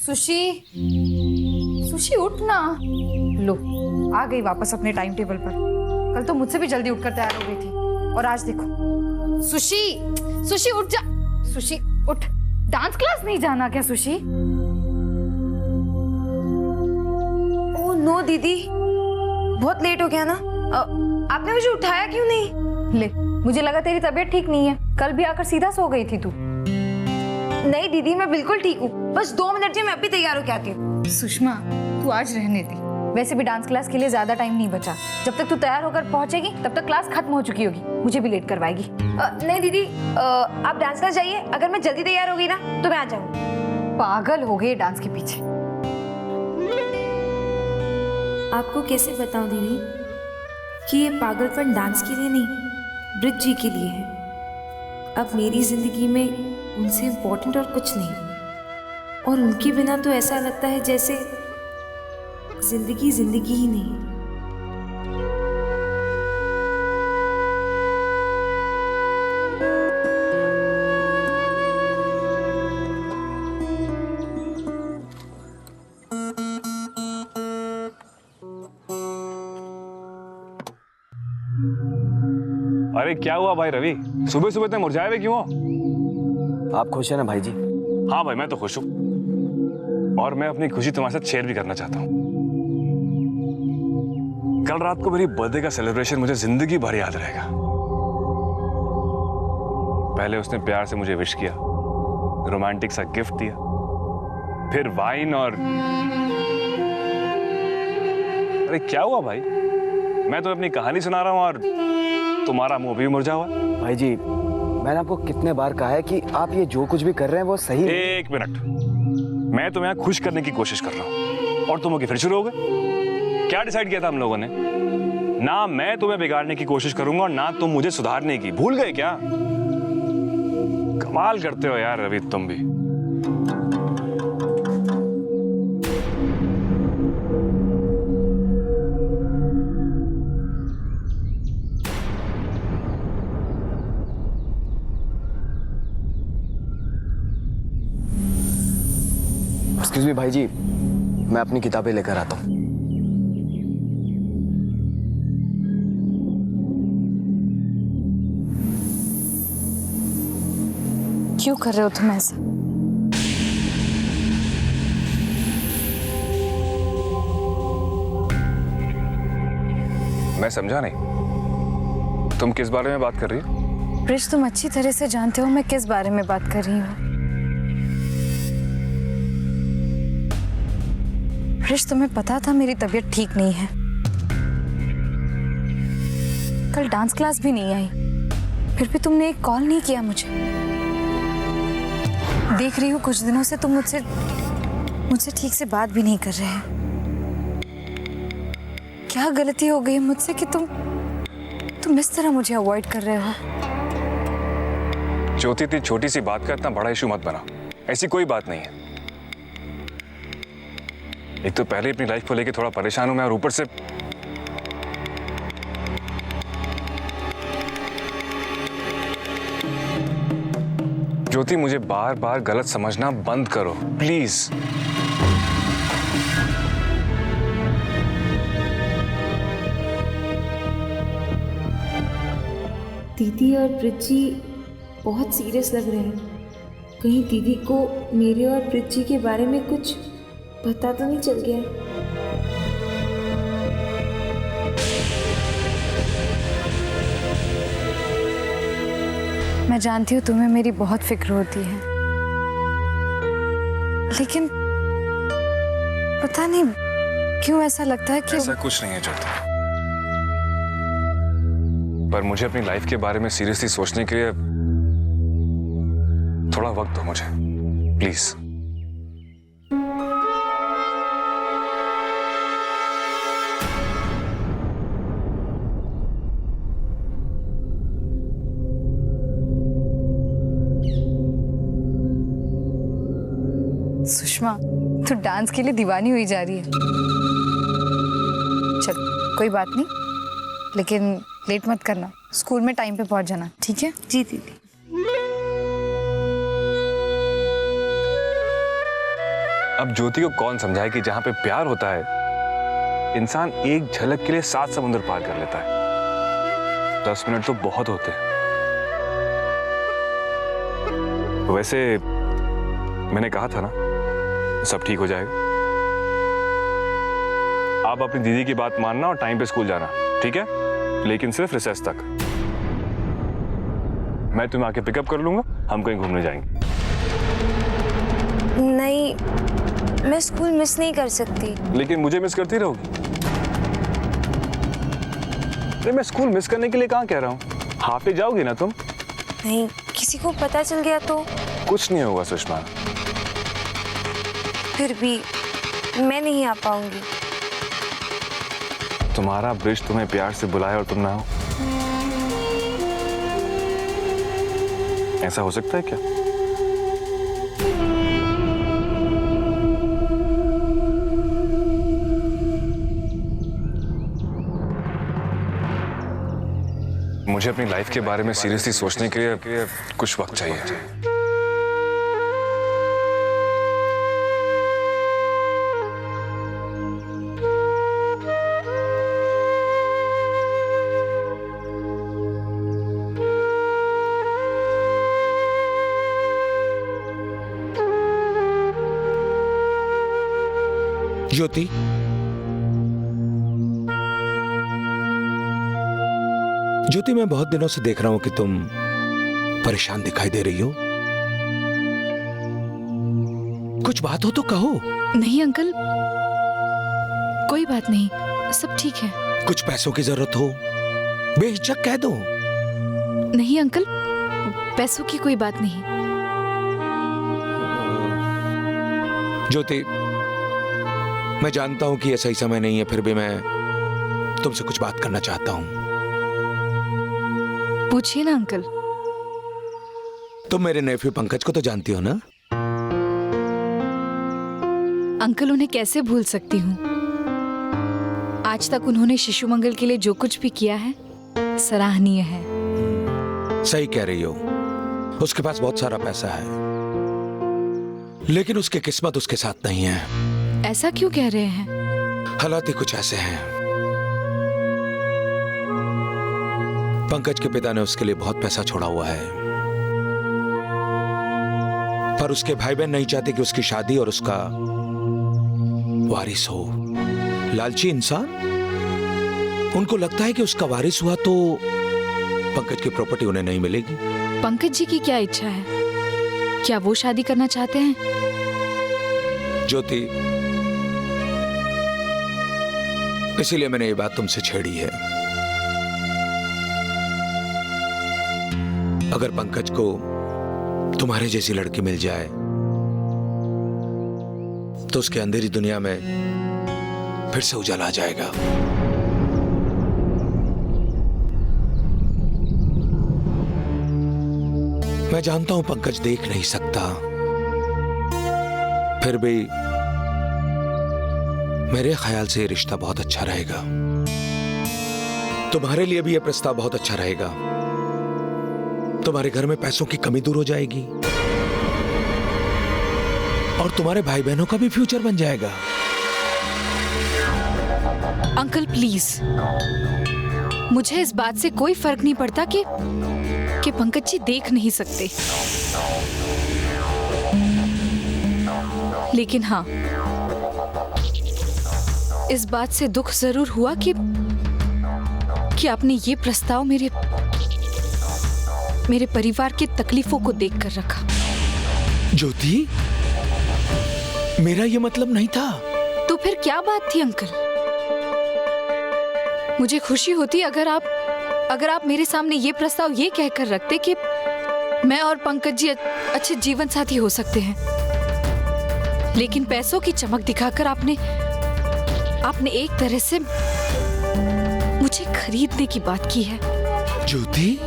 Sushi, sushi उठ ना। लो, आ गई वापस अपने टाइम टेबल पर। कल तो मुझसे भी जल्दी उठकर तैयार हो गई थी और आज देखो। सुशी, सुशी उठ जा। सुशी उठ, डांस क्लास नहीं जाना क्या सुशी? ओह नो दीदी, बहुत लेट हो गया ना। आपने मुझे उठाया क्यों नहीं? ले, मुझे लगा तेरी तबीयत ठीक नहीं है। कल भी आकर सीधा सो गई थी तू। नहीं दीदी, मैं बिल्कुल ठीक हूँ। बस 2 मिनट में मैं अभी तैयार होके आती हूँ। सुषमा, तू आज रहने दे। वैसे भी डांस क्लास के लिए ज्यादा टाइम नहीं बचा। जब तक तू तैयार होकर पहुंचेगी तब तक क्लास खत्म हो चुकी होगी। मुझे भी लेट करवाएगी। नहीं दीदी, आप डांस क्लास जाइए। अगर मैं जल्दी तैयार हो गई ना तो मैं आ जाऊंगी। पागल हो गई डांस के पीछे। आपको कैसे बताऊं दीदी कि ये पागलपन डांस के लिए नहीं, ब्रिज जी के लिए है। अब मेरी जिंदगी में उनसे इम्पोर्टेंट और कुछ नहीं, और उनके बिना तो ऐसा लगता है जैसे जिंदगी जिंदगी ही नहीं। अरे क्या हुआ भाई रवि, सुबह सुबह इतने मुरझाए हुए क्यों हो? आप खुश हैं ना भाई जी? हाँ भाई, मैं तो खुश हूँ और मैं अपनी खुशी तुम्हारे साथ शेयर भी करना चाहता हूँ। कल रात को मेरी बर्थडे का सेलिब्रेशन मुझे जिंदगी भर याद रहेगा। पहले उसने प्यार से मुझे विश किया, रोमांटिक सा गिफ्ट दिया, फिर वाइन और अरे क्या हुआ भाई? मैं तो अपनी कहानी सुना रहा हूँ और तुम्हारा मुंह भी मुरझा हुआ। भाई जी, मैंने आपको कितने बार कहा है कि आप ये जो कुछ भी कर रहे हैं वो सही है। एक मिनट, मैं तुम्हें खुश करने की कोशिश कर रहा हूँ और तुम फिर शुरू हो गए। क्या डिसाइड किया था हम लोगों ने? ना मैं तुम्हें बिगाड़ने की कोशिश करूंगा और ना तुम मुझे सुधारने की। भूल गए क्या? कमाल करते हो यार रवि, तुम भी। एक्सक्यूज मी भाई जी, मैं अपनी किताबें लेकर आता हूँ। क्यों कर रहे हो तुम ऐसा? मैं समझा नहीं, तुम किस बारे में बात कर रही हो? ब्रिज, तुम अच्छी तरह से जानते हो मैं किस बारे में बात कर रही हूँ। ब्रिज, तुम्हें पता था मेरी तबीयत ठीक नहीं है। कल डांस क्लास भी नहीं आई, फिर भी तुमने एक कॉल नहीं किया मुझे। देख रही हूँ कुछ दिनों से तुम मुझसे ठीक से बात भी नहीं कर रहे हैं। क्या गलती हो गई मुझसे कि तुम इस तरह मुझे अवॉइड कर रहे हो? ज्योति, इतनी छोटी सी बात का इतना बड़ा इशू मत बना। ऐसी कोई बात नहीं है। एक तो पहले अपनी लाइफ को लेके थोड़ा परेशान हूं मैं, और ऊपर से ज्योति, मुझे बार बार गलत समझना बंद करो प्लीज। दीदी और ब्रिज जी बहुत सीरियस लग रहे हैं। कहीं दीदी को मेरे और ब्रिज जी के बारे में कुछ पता तो नहीं चल गया? मैं जानती हूँ तुम्हें मेरी बहुत फिक्र होती है, लेकिन पता नहीं क्यों ऐसा लगता है कि ऐसा कुछ नहीं है ज्योति, पर मुझे अपनी लाइफ के बारे में सीरियसली सोचने के लिए थोड़ा वक्त दो मुझे प्लीज। सुषमा, तू डांस के लिए दीवानी हुई जा रही है। चल कोई बात नहीं, लेकिन लेट मत करना। स्कूल में टाइम पे पहुंच जाना, ठीक है? जी दीदी। अब ज्योति को कौन समझाए कि जहां पे प्यार होता है इंसान एक झलक के लिए 7 समुद्र पार कर लेता है। 10 मिनट तो बहुत होते हैं। वैसे मैंने कहा था ना सब ठीक हो जाएगा। आप अपनी दीदी की बात मानना और टाइम पे स्कूल जाना, ठीक है? लेकिन सिर्फ रिसेस तक। मैं तुम्हें आके पिकअप कर लूंगा, हम कहीं घूमने जाएंगे। नहीं, मैं स्कूल मिस नहीं कर सकती। लेकिन मुझे मिस करती रहोगी। अरे मैं स्कूल मिस करने के लिए कहाँ कह रहा हूँ, हाफ डे जाओगी ना तुम? नहीं, किसी को पता चल गया तो? कुछ नहीं होगा सुषमा। फिर भी मैं नहीं आ पाऊंगी। तुम्हारा ब्रिज तुम्हें प्यार से बुलाए और तुम ना हो, ऐसा हो सकता है क्या? मुझे अपनी लाइफ के बारे में सीरियसली सोचने के लिए कुछ वक्त चाहिए। ज्योति, ज्योति, मैं बहुत दिनों से देख रहा हूं कि तुम परेशान दिखाई दे रही हो। कुछ बात हो तो कहो। नहीं अंकल, कोई बात नहीं, सब ठीक है। कुछ पैसों की जरूरत हो बेहिचक कह दो। नहीं अंकल, पैसों की कोई बात नहीं। ज्योति, मैं जानता हूं कि यह सही समय नहीं है, फिर भी मैं तुमसे कुछ बात करना चाहता हूं। पूछिए ना अंकल। तुम मेरे नेफ्यू पंकज को तो जानती हो ना? अंकल, उन्हें कैसे भूल सकती हूँ। आज तक उन्होंने शिशु मंगल के लिए जो कुछ भी किया है सराहनीय है। सही कह रही हो, उसके पास बहुत सारा पैसा है, लेकिन उसकी किस्मत उसके साथ नहीं है। ऐसा क्यों कह रहे हैं? हालात ही कुछ ऐसे हैं। पंकज के पिता ने उसके लिए बहुत पैसा छोड़ा हुआ है, पर उसके भाई बहन नहीं चाहते कि उसकी शादी और उसका वारिस हो। लालची इंसान, उनको लगता है कि उसका वारिस हुआ तो पंकज की प्रॉपर्टी उन्हें नहीं मिलेगी। पंकज जी की क्या इच्छा है? क्या वो शादी करना चाहते हैं? ज्योति, इसीलिए मैंने ये बात तुमसे छेड़ी है। अगर पंकज को तुम्हारे जैसी लड़की मिल जाए तो उसके अंधेरी दुनिया में फिर से उजाला आ जाएगा। मैं जानता हूं पंकज देख नहीं सकता, फिर भी मेरे ख्याल से ये रिश्ता बहुत अच्छा रहेगा। तुम्हारे लिए भी यह प्रस्ताव बहुत अच्छा रहेगा। तुम्हारे घर में पैसों की कमी दूर हो जाएगी और तुम्हारे भाई बहनों का भी फ्यूचर बन जाएगा। अंकल प्लीज, मुझे इस बात से कोई फर्क नहीं पड़ता कि पंकज जी देख नहीं सकते, लेकिन हाँ, इस बात से दुख जरूर हुआ कि आपने ये प्रस्ताव मेरे परिवार की तकलीफों को देखकर रखा। ज्योति, मेरा ये मतलब नहीं था। तो फिर क्या बात थी अंकल? मुझे खुशी होती अगर आप मेरे सामने ये प्रस्ताव ये कहकर रखते कि मैं और पंकज जी अच्छे जीवन साथी हो सकते हैं, लेकिन पैसों की चमक दिखाकर आपने एक तरह से मुझे खरीदने की बात की है। ज्योति,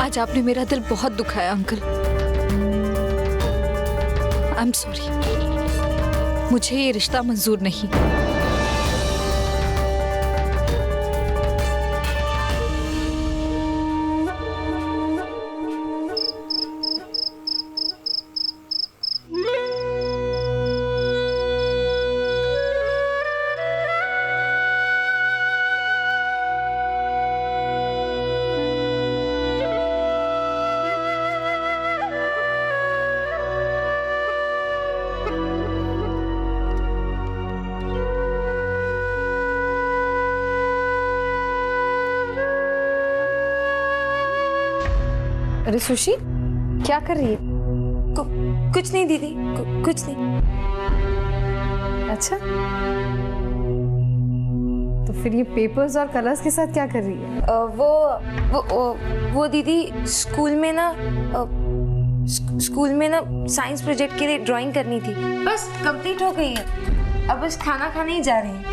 आज आपने मेरा दिल बहुत दुखाया अंकल। आई एम सॉरी, मुझे ये रिश्ता मंजूर नहीं। अरे सुशी, क्या कर रही है? कुछ नहीं दीदी, कुछ नहीं। अच्छा, तो फिर ये पेपर्स और कलर्स के साथ क्या कर रही है? वो दीदी स्कूल में ना साइंस प्रोजेक्ट के लिए ड्राइंग करनी थी, बस कंप्लीट हो गई है। अब बस खाना खाने ही जा रहे हैं।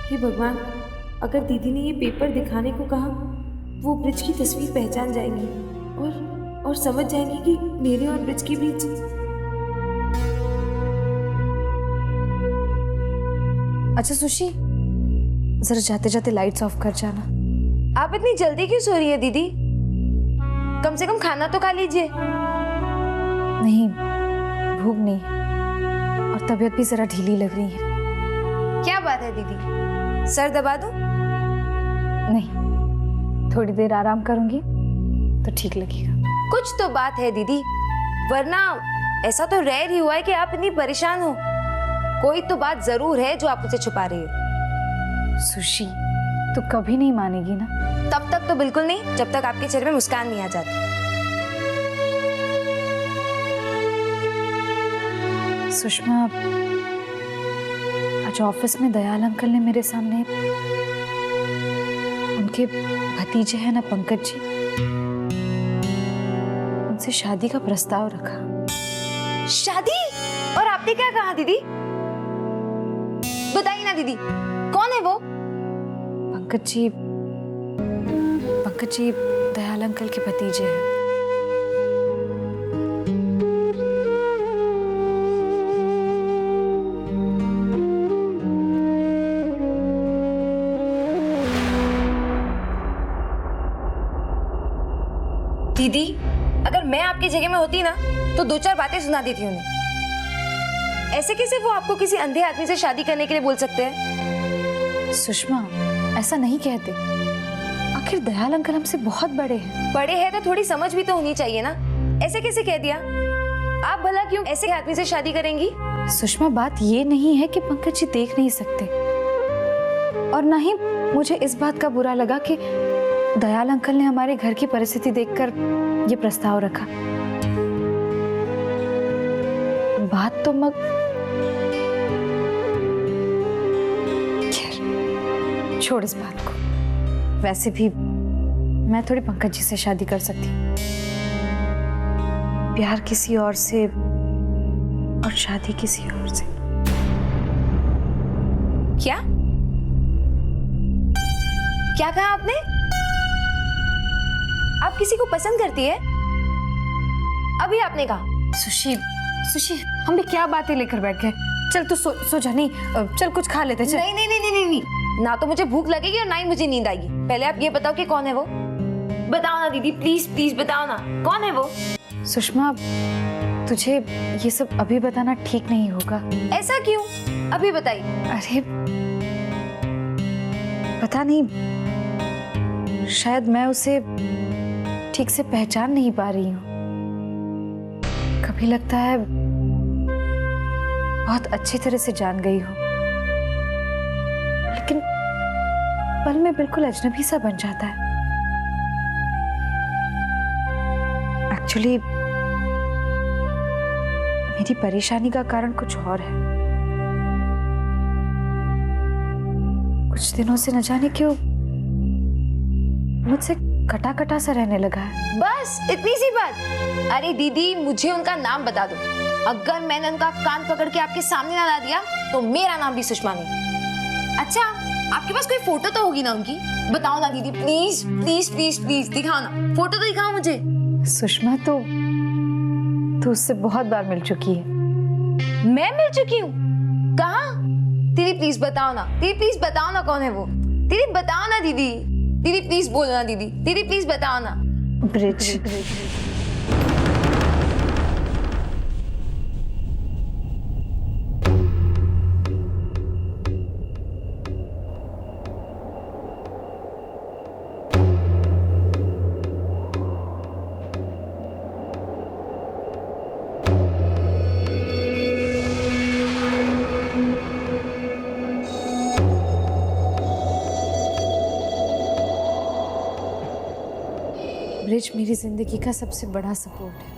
हे भगवान, अगर दीदी ने ये पेपर दिखाने को कहा, वो ब्रिज की तस्वीर पहचान जाएंगी और समझ जाएंगी कि मेरे और ब्रिज के बीच। अच्छा सुशी, जरा जाते जाते लाइट्स ऑफ कर जाना। आप इतनी जल्दी क्यों सो रही है दीदी? कम से कम खाना तो खा लीजिए। नहीं, भूख नहीं और तबीयत भी जरा ढीली लग रही है। क्या बात है दीदी, सर दबा दूं? नहीं, थोड़ी देर आराम करूंगी तो ठीक लगेगा। कुछ तो बात है दीदी, वरना ऐसा तो रेयर ही हुआ है कि आप इतनी परेशान हो। कोई तो बात जरूर है जो आप मुझसे छुपा रही हो। सुशी, तू कभी नहीं मानेगी ना? तब तक तो बिल्कुल नहीं, जब तक आपके चेहरे में मुस्कान नहीं आ जाती। सुषमा, आज ऑफिस में दयाल अंकल ने मेरे सामने उनके भतीजे हैं ना पंकज जी, उनसे शादी का प्रस्ताव रखा। शादी? और आपने क्या कहा दीदी? बताइए ना दीदी, कौन है वो? पंकज जी दयाल अंकल के भतीजे हैं। दीदी, अगर मैं आपकी जगह में होती ना तो दो चार बातें सुना देती उन्हें। ऐसे कैसे वो आपको किसी अंधे आदमी से शादी करने के लिए बोल सकते हैं? सुषमा, ऐसा नहीं कहते। आखिर दयाल अंकल हमसे बहुत बड़े हैं। बड़े हैं तो थोड़ी समझ भी तो होनी चाहिए ना। ऐसे कैसे कह दिया? आप भला क्यों ऐसे आदमी से शादी करेंगी? सुषमा, बात ये नहीं है कि पंकज जी देख नहीं सकते, और ना ही मुझे इस बात का बुरा लगा कि दयाल अंकल ने हमारे घर की परिस्थिति देखकर ये प्रस्ताव रखा। बात तो खैर, छोड़ इस बात को। वैसे भी मैं थोड़ी पंकज जी से शादी कर सकती हूँ। प्यार किसी और से और शादी किसी और से। क्या क्या कहा आपने? आप किसी को पसंद करती है? अभी आपने कहा। सुशी, हम भी क्या बातें लेकर बैठ गए। चल तू सो जा। नहीं, चल कुछ खा लेते। चल। नहीं नहीं नहीं नहीं नहीं, ना तो मुझे भूख लगेगी और ना ही मुझे नींद आएगी। पहले आप ये बताओ कि कौन है वो। बताओ ना दीदी, प्लीज प्लीज बताओ ना, कौन है वो? सुषमा, तुझे ये सब अभी बताना ठीक नहीं होगा। ऐसा क्यों? अभी बताइए। अरे पता नहीं, शायद मैं उसे ठीक से पहचान नहीं पा रही हूँ। कभी लगता है बहुत अच्छी तरह से जान गई हूँ, लेकिन पल में बिल्कुल अजनबी सा बन जाता है। एक्चुअली मेरी परेशानी का कारण कुछ और है। कुछ दिनों से न जाने क्यों मुझसे कटा कटा सा रहने लगा है। बस इतनी सी बात? अरे दीदी, मुझे उनका नाम बता दो। अगर मैंने उनका कान पकड़ के आपके सामने ना ला दिया तो मेरा नाम भी सुषमा नहीं। अच्छा, आपके पास कोई फोटो तो होगी ना उनकी? बताओ ना दीदी, प्लीज प्लीज प्लीज प्लीज दिखाओ ना, फोटो तो दिखाओ मुझे। सुषमा, तो उससे बहुत बार मिल चुकी है। मैं मिल चुकी हूँ? कहाँ? दीदी प्लीज बताओ ना, दीदी प्लीज बताओ ना, कौन है वो? दीदी बताओ ना दीदी, दीदी प्लीज बोलो ना दीदी, दीदी प्लीज बताओ ना। ब्रिज। ब्रिज मेरी जिंदगी का सबसे बड़ा सपोर्ट है।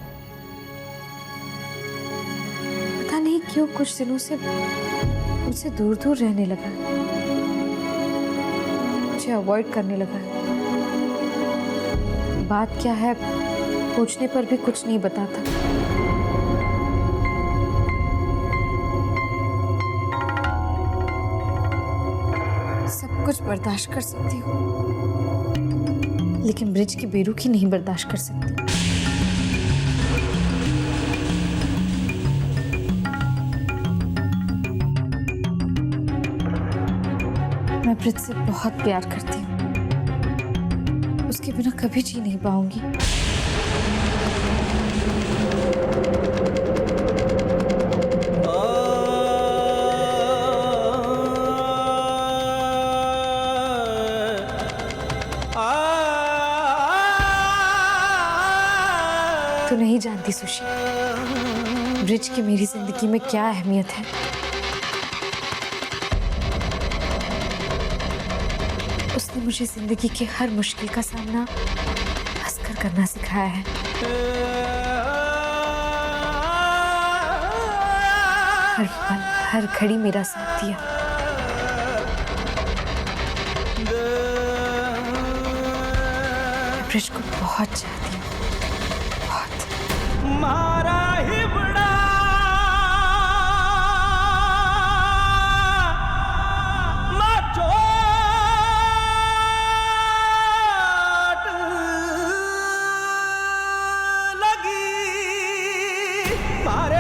पता नहीं क्यों कुछ दिनों से मुझसे दूर दूर रहने लगा है, मुझे अवॉइड करने लगा है। बात क्या है पूछने पर भी कुछ नहीं बताता। सब कुछ बर्दाश्त कर सकती हूँ, लेकिन ब्रिज की बेरुखी नहीं बर्दाश्त कर सकती। मैं ब्रिज से बहुत प्यार करती हूँ, उसके बिना कभी जी नहीं पाऊंगी। तो नहीं जानती सुशी, ब्रिज की मेरी जिंदगी में क्या अहमियत है। उसने मुझे जिंदगी की हर मुश्किल का सामना हंसकर करना सिखाया है। हर पल हर घड़ी मेरा साथ दिया। मैं ब्रिज को बहुत चाहती हूँ, बहुत। मारा ही बड़ा लगी मारे